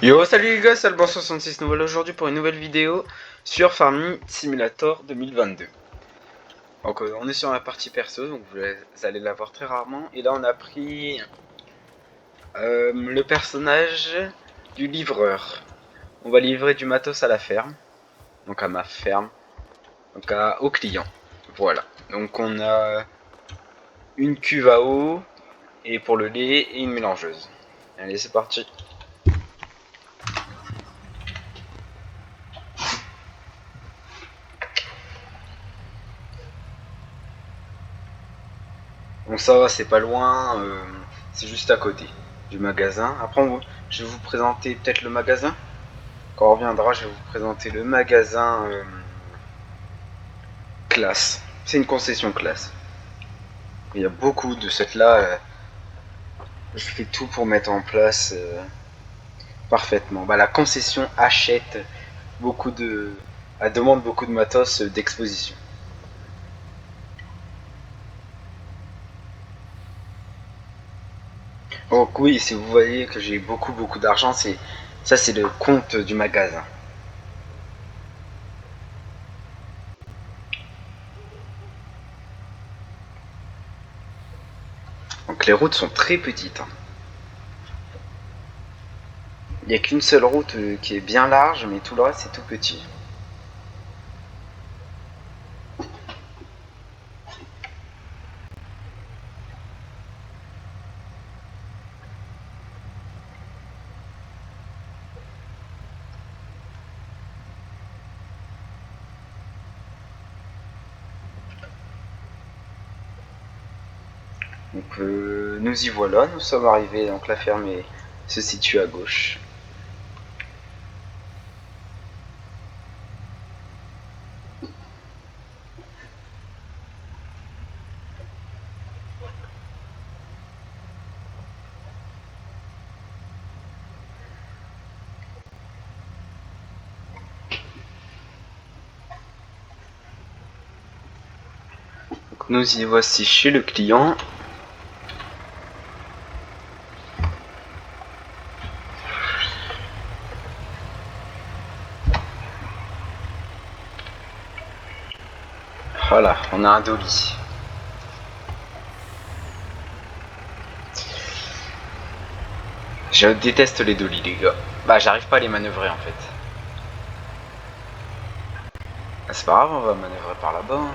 Yo, salut les gars, c'est Alban66 Nouvelle aujourd'hui pour une nouvelle vidéo sur Farming Simulator 2022. Donc on est sur la partie perso, donc vous allez la voir très rarement. Et là on a pris le personnage du livreur. On va livrer du matos à la ferme, donc à ma ferme, donc aux clients. Voilà, donc on a une cuve à eau, et pour le lait, et une mélangeuse. Allez, c'est parti. Donc ça va, c'est pas loin, c'est juste à côté du magasin. Après, je vais vous présenter peut-être le magasin. Quand on reviendra, je vais vous présenter le magasin classe. C'est une concession classe. Il y a beaucoup de cette là. Je fais tout pour mettre en place parfaitement. Bah, la concession achète beaucoup de, elle demande beaucoup de matos d'exposition. Donc oui, si vous voyez que j'ai beaucoup d'argent, c'est le compte du magasin. Donc les routes sont très petites, hein. Il n'y a qu'une seule route qui est bien large, mais tout le reste c'est tout petit. Donc nous y voilà, nous sommes arrivés, donc la ferme se situe à gauche. Donc nous y voici chez le client. Voilà, on a un dolly. Je déteste les dolly les gars. Bah j'arrive pas à les manœuvrer en fait. Ah, c'est pas grave, on va manœuvrer par là-bas, hein.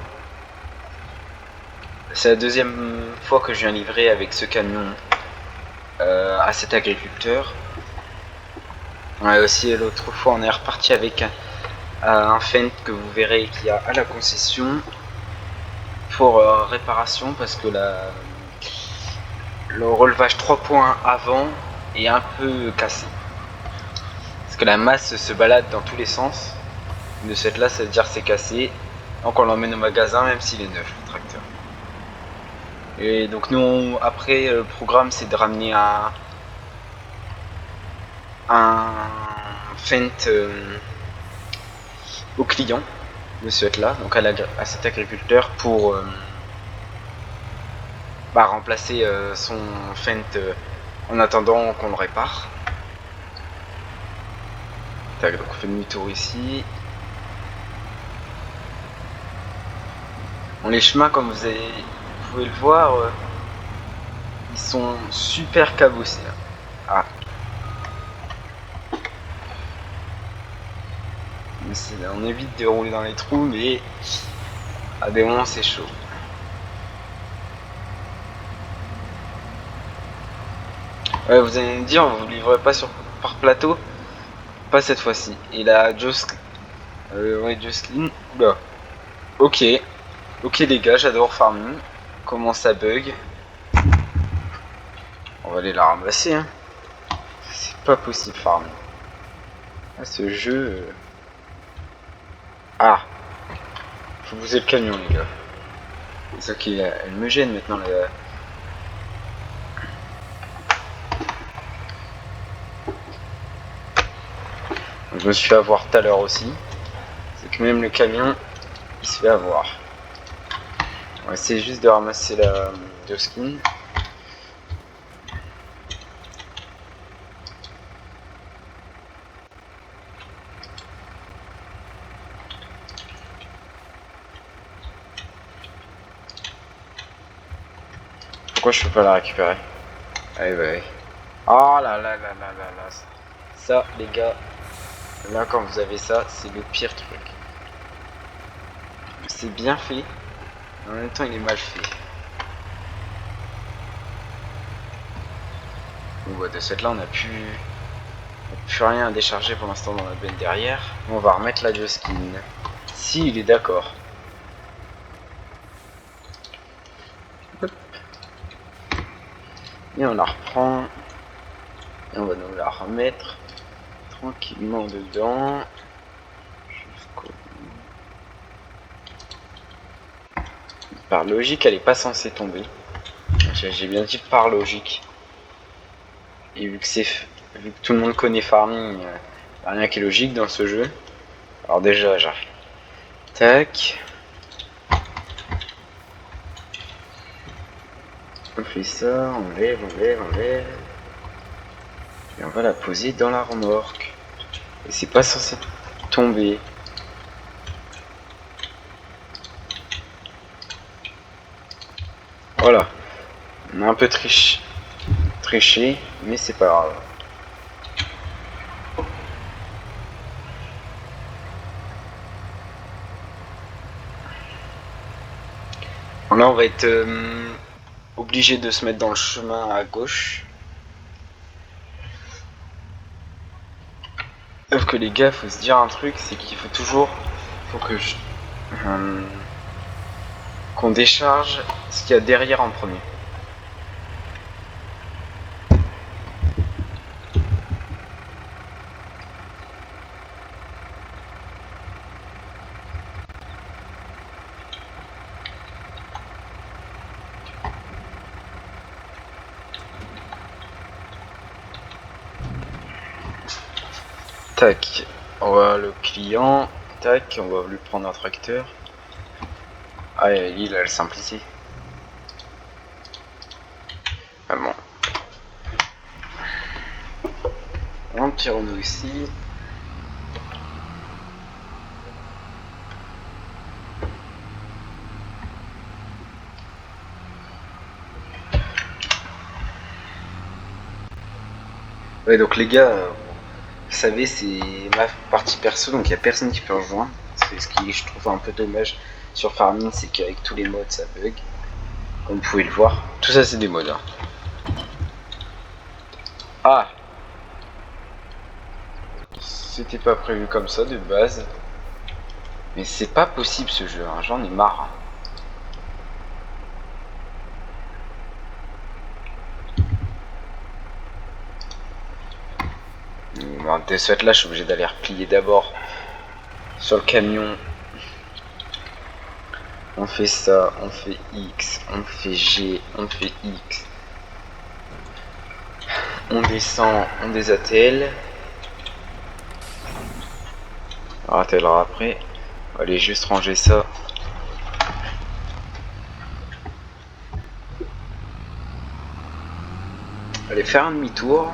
C'est la deuxième fois que je viens livrer avec ce camion à cet agriculteur. Ouais, aussi l'autre fois on est reparti avec un Fendt que vous verrez qu'il y a à la concession pour réparation parce que le relevage 3 points avant est un peu cassé. Parce que la masse se balade dans tous les sens. De cette là, ça veut dire c'est cassé. Donc on l'emmène au magasin même s'il est neuf le tracteur. Et donc nous après le programme c'est de ramener un Fendt au client de cette là, donc à cet agriculteur pour remplacer son Fendt en attendant qu'on le répare. Tac, donc on fait demi-tour ici. Bon, les chemins, comme vous pouvez le voir, ils sont super cabossés. Ah. On évite de rouler dans les trous, mais à des moments c'est chaud. Ouais, vous allez me dire, vous ne livrez pas par plateau? Pas cette fois-ci. Et là, ouais, Jocelyn. Oula. Ok. Ok les gars, j'adore Farming. Comment ça bug? On va aller la ramasser, hein. C'est pas possible Farming. Ah, ce jeu... Ah. Faut pousser le camion les gars. C'est ça qui elle me gêne maintenant là. Je me suis fait avoir tout à l'heure aussi. C'est que même le camion il se fait avoir. On va essayer juste de ramasser la skin. Pourquoi je peux pas la récupérer? Allez, ouais. Oh là là là là là là. Ça, les gars, là quand vous avez ça, c'est le pire truc. C'est bien fait, mais en même temps il est mal fait. Bon bah de cette là on a plus rien à décharger pour l'instant dans la benne derrière. On va remettre la skin. Si il est d'accord. Et on la reprend. Et on va nous la remettre tranquillement dedans. Jusqu'au... Par logique, elle est pas censée tomber. J'ai bien dit par logique. Et vu que tout le monde connaît Farming, rien qui est logique dans ce jeu. Alors déjà, j'arrive. Tac. On fait ça, on lève. Et on va la poser dans la remorque. Et c'est pas censé tomber. Voilà. On a un peu triché, mais c'est pas grave. Là, on va être obligé de se mettre dans le chemin à gauche. Sauf que les gars, faut se dire un truc, c'est qu'il faut toujours, qu'on décharge ce qu'il y a derrière en premier. Tac, on va le client, tac, on va lui prendre un tracteur. Ah, il a le simplifié. Ah bon. Un petit Renault ici. Ouais, donc les gars, vous savez, c'est ma partie perso, donc il n'y a personne qui peut rejoindre. Ce qui je trouve un peu dommage sur Farming, c'est qu'avec tous les mods ça bug. Comme vous pouvez le voir. Tout ça c'est des mods. Hein. Ah, c'était pas prévu comme ça de base. Mais c'est pas possible ce jeu, hein. J'en ai marre. Bon, de ce fait là, je suis obligé d'aller replier d'abord sur le camion. On fait ça, on fait X, on fait G, on fait X. On descend, on désattelle. On attellera après. On va aller juste ranger ça. Allez faire un demi-tour.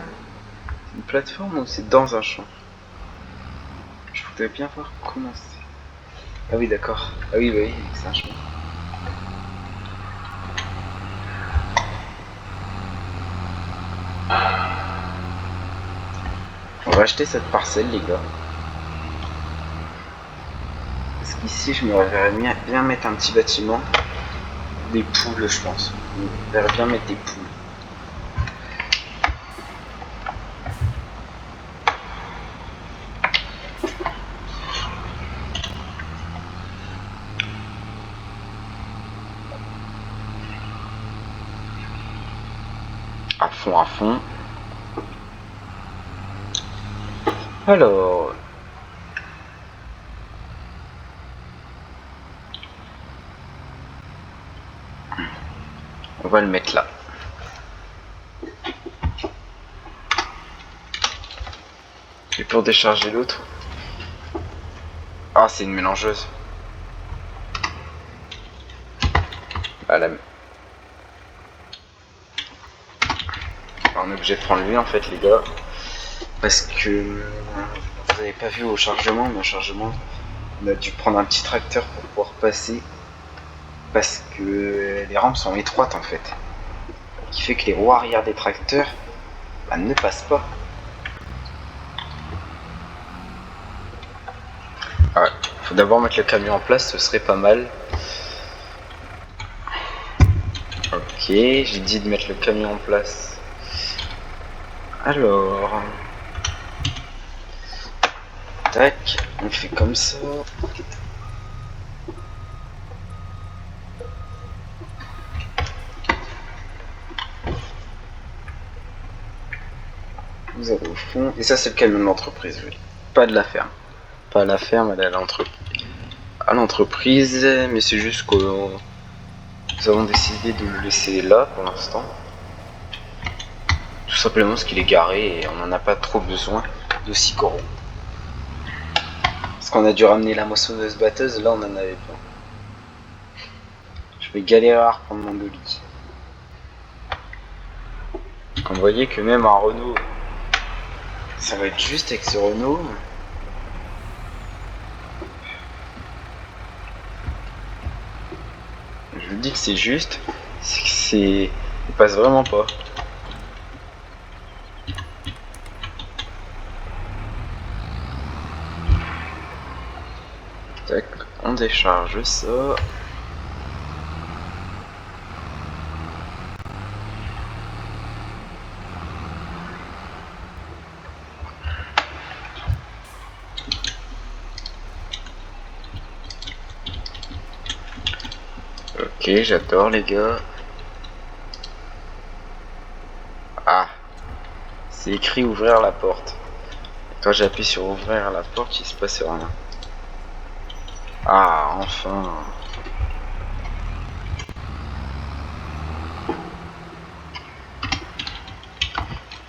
C'est une plateforme ou c'est dans un champ? Je voudrais bien voir comment c'est. Ah oui d'accord. Ah oui bah oui, c'est un champ. On va acheter cette parcelle les gars. Parce qu'ici je me verrais bien mettre un petit bâtiment. Des poules je pense. Je me verrais bien mettre des poules. À fond. Alors... On va le mettre là. Et pour décharger l'autre... Ah c'est une mélangeuse. Voilà. On est obligé de prendre lui en fait les gars. Parce que vous n'avez pas vu au chargement, mais au chargement on a dû prendre un petit tracteur pour pouvoir passer. Parce que les rampes sont étroites en fait. qui fait que les roues arrière des tracteurs ne passent pas. Ouais, faut d'abord mettre le camion en place, ce serait pas mal. Ok, j'ai dit de mettre le camion en place. Alors... Tac, on fait comme ça. Vous allez au fond. Et ça, c'est le camion de l'entreprise, oui. Pas de la ferme. Pas à la ferme, elle est à l'entreprise. Mais c'est juste que nous avons décidé de le laisser là pour l'instant. Tout simplement parce qu'il est garé et on n'en a pas trop besoin de 6 coraux. Parce qu'on a dû ramener la moissonneuse batteuse, là on en avait pas. Je vais galérer à reprendre mon dolly. Vous voyez que même un Renault, ça va être juste avec ce Renault. Je vous dis que c'est juste, c'est que c'est... il passe vraiment pas. Tac, on décharge ça. Ok, j'adore les gars. Ah, c'est écrit ouvrir la porte. Quand j'appuie sur ouvrir la porte, il se passe rien. Ah, enfin.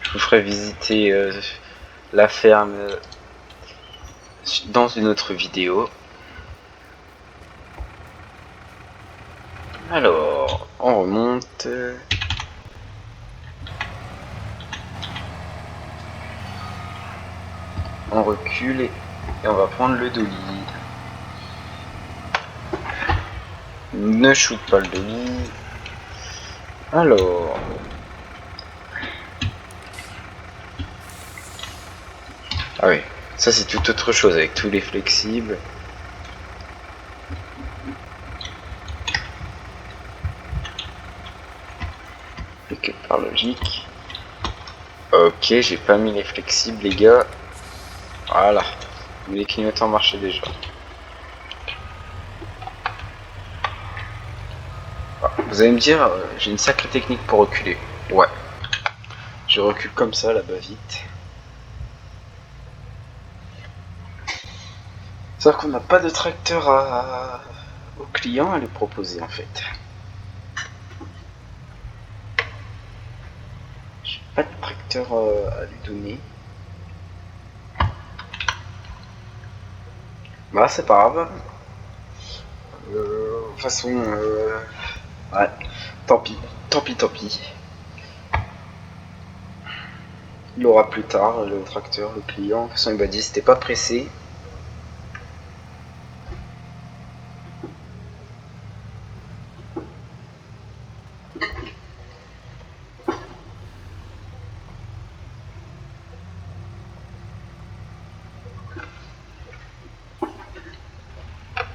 Je vous ferai visiter la ferme dans une autre vidéo. Alors, on remonte. On recule et on va prendre le dolly. Ne shoot pas le dolly. Alors. Ah oui, ça c'est tout autre chose avec tous les flexibles. Et que par logique. Ok, j'ai pas mis les flexibles les gars. Voilà. Mais les clignotants marchaient déjà. Vous allez me dire, j'ai une sacrée technique pour reculer. Ouais. Je recule comme ça là-bas vite. Sauf qu'on n'a pas de tracteur au client à lui proposer en fait. J'ai pas de tracteur à lui donner. Bah c'est pas grave. De toute façon, ouais, tant pis, tant pis, tant pis. Il aura plus tard le tracteur, le client. De toute façon il m'a dit c'était pas pressé.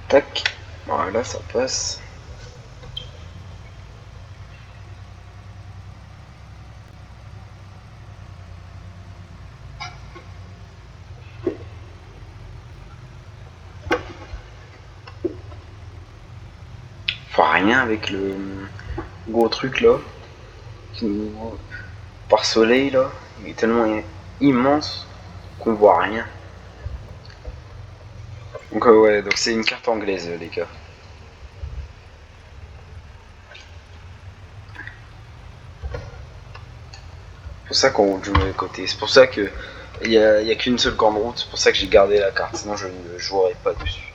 Tac, voilà ça passe. Enfin rien avec le gros truc là. Par soleil là, il est tellement immense qu'on voit rien. Donc ouais, donc c'est une carte anglaise les gars. C'est pour ça qu'on roule du mauvais côté. C'est pour ça que il y a qu'une seule grande route. C'est pour ça que j'ai gardé la carte. Sinon je ne jouerais pas dessus.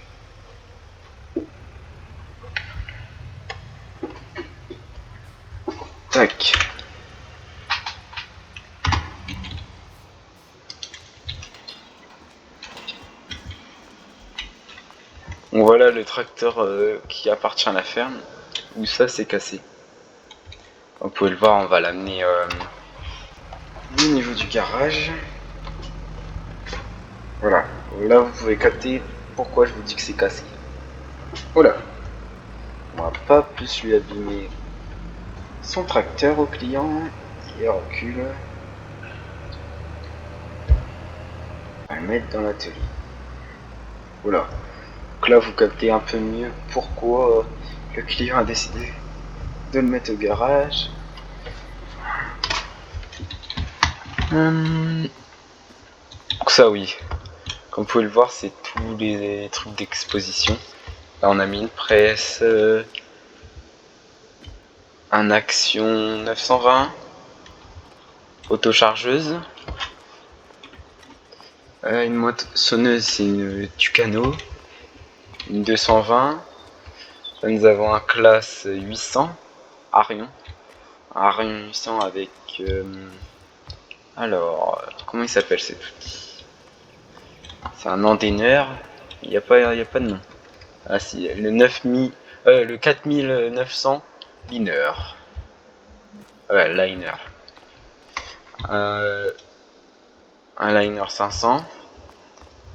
Tac. Donc voilà le tracteur qui appartient à la ferme. Où ça c'est cassé. Vous pouvez le voir, on va l'amener au niveau du garage. Voilà, là vous pouvez capter pourquoi je vous dis que c'est cassé. Voilà, on va pas plus lui abîmer son tracteur au client. Il recule. On va le mettre dans l'atelier. Voilà, donc là vous captez un peu mieux pourquoi le client a décidé de le mettre au garage. Donc ça oui, comme vous pouvez le voir, c'est tous les trucs d'exposition. Là on a mis une presse, un Action 920, autochargeuse, une moissonneuse, c'est une Tucano, une 220. Là nous avons un classe 800 Arion, un Arion 800 avec alors comment il s'appelle cet outil? C'est un endaineur, il n'y a pas de nom. Ah si, le 4900 liner. Ouais, liner. Un liner 500.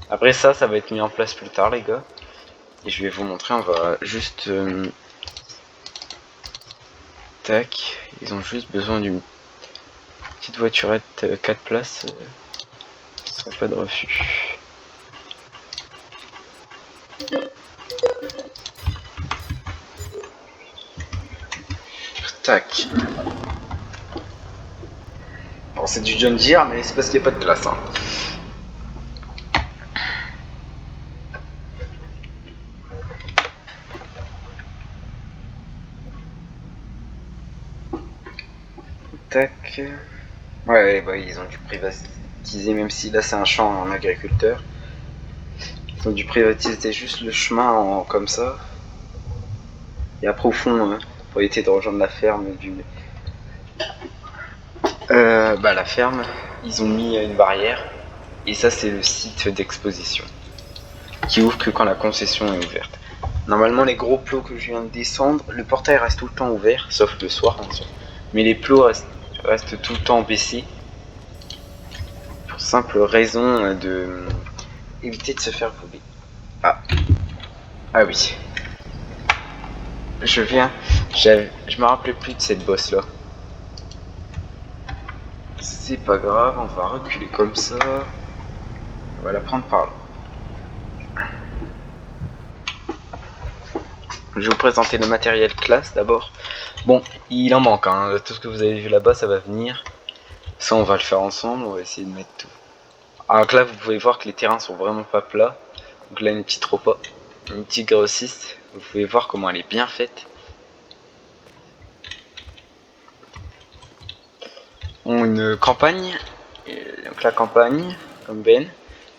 Après ça va être mis en place plus tard les gars. Et je vais vous montrer, on va juste... tac, ils ont juste besoin d'une petite voiturette 4 places. Ça sera pas de refus. Tac. Bon, c'est du John Deere, mais c'est parce qu'il n'y a pas de place. Hein. Tac. Ouais, bah ils ont dû privatiser, même si là c'est un champ en agriculteur. Ils ont dû privatiser juste le chemin comme ça. Et après au fond, pour éviter de rejoindre la ferme la ferme, ils ont mis une barrière. Et ça c'est le site d'exposition. Qui ouvre que quand la concession est ouverte. Normalement les gros plots que je viens de descendre, le portail reste tout le temps ouvert, sauf le soir bien sûr. Mais les plots restent tout le temps baissés. Pour simple raison de éviter de se faire voler. Ah oui. Je me rappelais plus de cette bosse là. C'est pas grave, on va reculer comme ça. On va la prendre par là. Je vais vous présenter le matériel classe d'abord. Bon, il en manque, hein. Tout ce que vous avez vu là-bas, ça va venir. Ça, on va le faire ensemble, on va essayer de mettre tout. Alors là, vous pouvez voir que les terrains sont vraiment pas plats. Donc là, une petite repas, une petite grossiste. Vous pouvez voir comment elle est bien faite. On a une campagne. Et donc la campagne, comme Ben.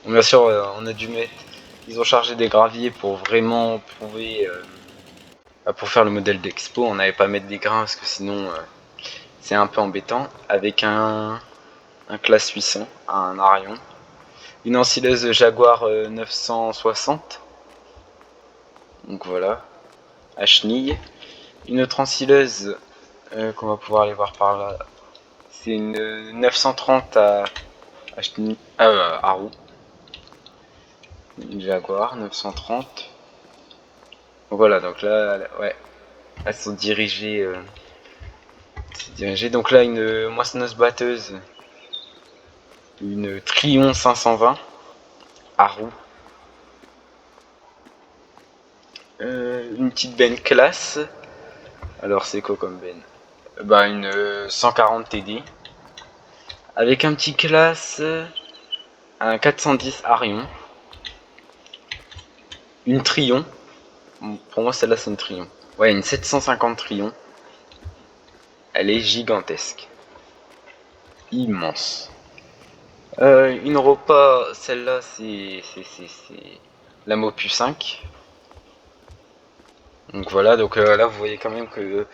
Bon, bien sûr, on a dû mettre... Ils ont chargé des graviers pour vraiment prouver... pour faire le modèle d'expo. On n'avait pas à mettre des grains parce que sinon... c'est un peu embêtant. Avec un classe 800, un Arion. Une ensileuse Jaguar 960. Donc voilà. À chenille. Une autre ensileuse qu'on va pouvoir aller voir par là. C'est une 930 à roue. Une Jaguar 930. Donc voilà, donc là, ouais. Elles sont dirigées. Donc là, une moissonneuse batteuse. Une Trion 520 à roue. Une petite benne classe. Alors c'est quoi comme benne? Bah une 140 TD. Avec un petit classe, un 410 Arion. Une Trion. Pour moi celle-là c'est une Trion. Ouais, une 750 Trion. Elle est gigantesque. Immense. Une repas, celle-là c'est la Mopu 5. Donc voilà, donc là vous voyez quand même que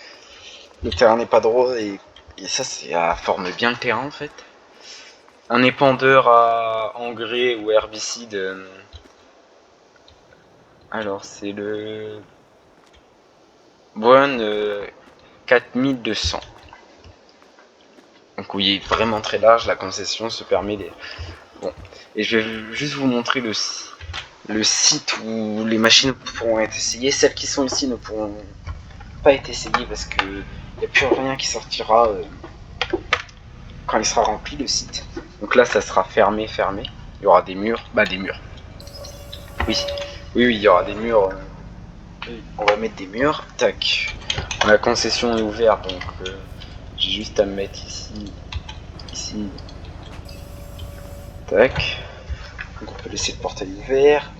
le terrain n'est pas droit et ça ça forme bien le terrain en fait. Un épandeur à engrais ou herbicide. Alors c'est le Brown 4200. Donc oui, il est vraiment très large, la concession se permet les... Bon, et je vais juste vous montrer le site où les machines pourront être essayées. Celles qui sont ici ne pourront pas être essayées parce que il n'y a plus rien qui sortira quand il sera rempli le site. Donc là, ça sera fermé. Il y aura des murs, des murs. Oui, il y aura des murs. On va mettre des murs. Tac. La concession est ouverte, donc j'ai juste à me mettre ici. Tac. Donc on peut laisser le portail ouvert.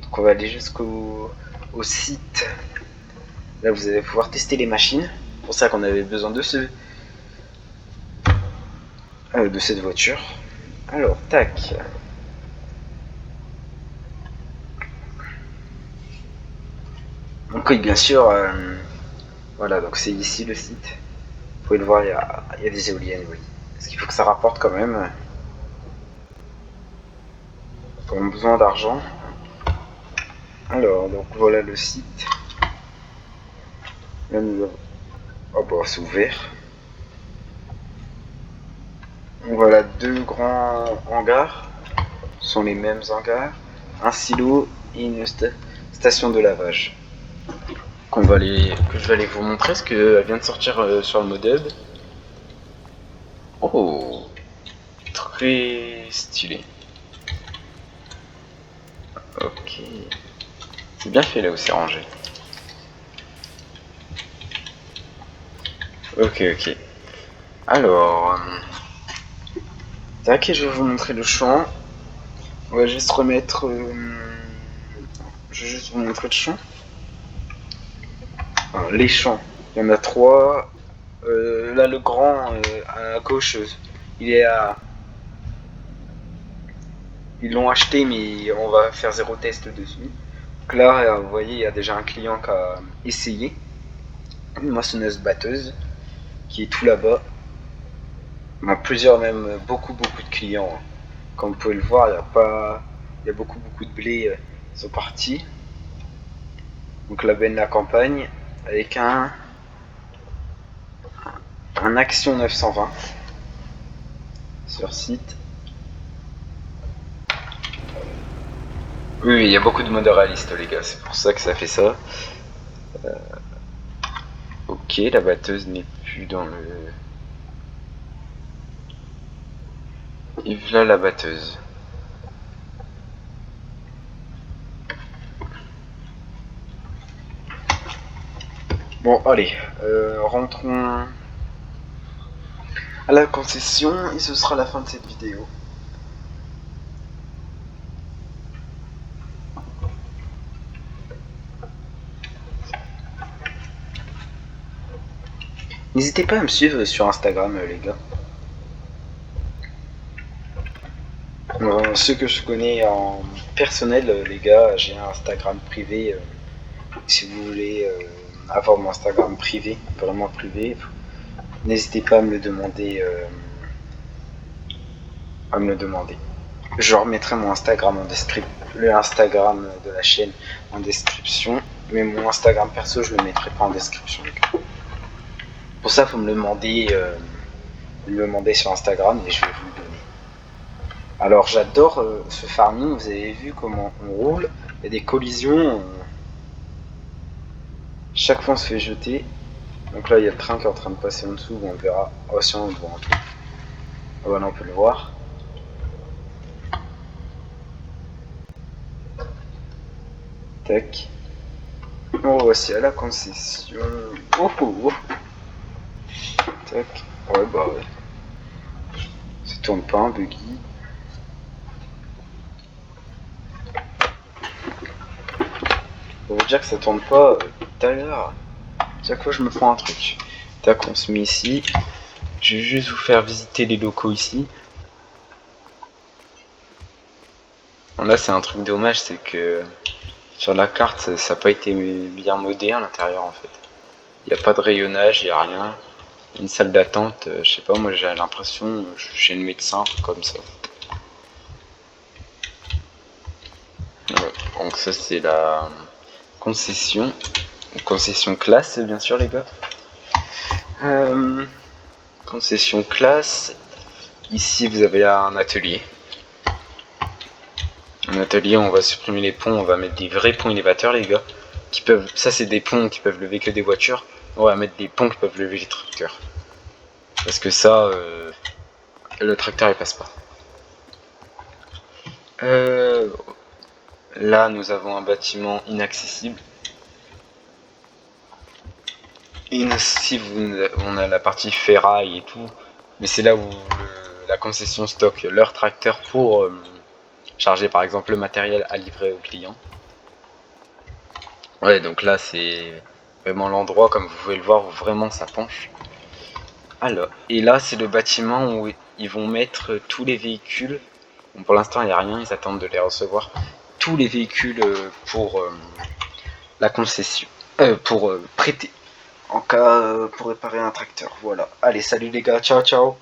Donc on va aller jusqu'au site. Là vous allez pouvoir tester les machines. C'est pour ça qu'on avait besoin de cette voiture. Alors tac. Donc oui, bien sûr. Voilà, donc c'est ici le site. Vous pouvez le voir, il y a des éoliennes, oui. Parce qu'il faut que ça rapporte quand même. On a besoin d'argent. Alors, donc voilà le site. Là, nous avons... Oh bah, c'est ouvert. Donc, voilà deux grands hangars. Ce sont les mêmes hangars. Un silo et une station de lavage. Que je vais aller vous montrer parce qu'elle vient de sortir sur le modem. Oh, très stylé. Ok. C'est bien fait là où c'est rangé. Ok. Alors, tac, je vais vous montrer le champ. On va juste remettre. Je vais juste vous montrer le champ. Alors, les champs, il y en a 3. Là, le grand à gauche, il est à. Ils l'ont acheté, mais on va faire 0 test dessus. Donc là, vous voyez, il y a déjà un client qui a essayé. Une moissonneuse batteuse qui est tout là-bas. On a plusieurs, même beaucoup de clients. Comme vous pouvez le voir, il y a beaucoup de blé qui sont partis. Donc la benne la campagne avec un Action 920 sur site. Oui, il y a beaucoup de modes réalistes les gars, c'est pour ça que ça fait ça. Ok, la batteuse n'est plus dans le... Et voilà la batteuse. Bon, allez, rentrons à la concession et ce sera la fin de cette vidéo. N'hésitez pas à me suivre sur Instagram les gars. Ceux que je connais en personnel les gars, j'ai un Instagram privé. Si vous voulez avoir mon Instagram privé, vraiment privé, n'hésitez pas à me le demander. Je remettrai mon Instagram en description, le Instagram de la chaîne en description, mais mon Instagram perso je le mettrai pas en description. Pour ça, faut me le demander sur Instagram et je vais vous le donner. Alors j'adore ce farming, vous avez vu comment on roule, il y a des collisions, chaque fois on se fait jeter. Donc là il y a le train qui est en train de passer en dessous, on verra. Oh si on le voit en tout. Oh bah là on peut le voir. Tac. On voici à la concession. Oh. Tac. Ouais bah ouais. Ça tourne pas, un buggy. Pour vous dire que ça tourne pas tout à l'heure. Chaque fois je me prends un truc. Tac, on se met ici. Je vais juste vous faire visiter les locaux ici. Bon, là c'est un truc dommage, c'est que sur la carte ça n'a pas été bien modé à l'intérieur en fait. Il n'y a pas de rayonnage, il n'y a rien. Une salle d'attente, je sais pas, moi j'ai l'impression j'ai le médecin comme ça. Donc ça c'est la concession classe bien sûr les gars. concession classe. Ici vous avez un atelier. Un atelier, on va supprimer les ponts, on va mettre des vrais ponts élévateurs les gars. Qui peuvent, ça c'est des ponts qui peuvent lever que des voitures. On va mettre des ponts qui peuvent lever les tracteurs. Parce que ça, le tracteur il passe pas. Là nous avons un bâtiment inaccessible. Inaccessible, on a la partie ferraille et tout. Mais c'est là où la concession stocke leur tracteur pour charger par exemple le matériel à livrer au client. Ouais, donc là c'est vraiment l'endroit, comme vous pouvez le voir, où vraiment ça penche. Alors, et là c'est le bâtiment où ils vont mettre tous les véhicules. Bon, pour l'instant il n'y a rien, ils attendent de les recevoir. Tous les véhicules pour la concession, pour prêter en cas pour réparer un tracteur. Voilà. Allez, salut les gars, ciao ciao.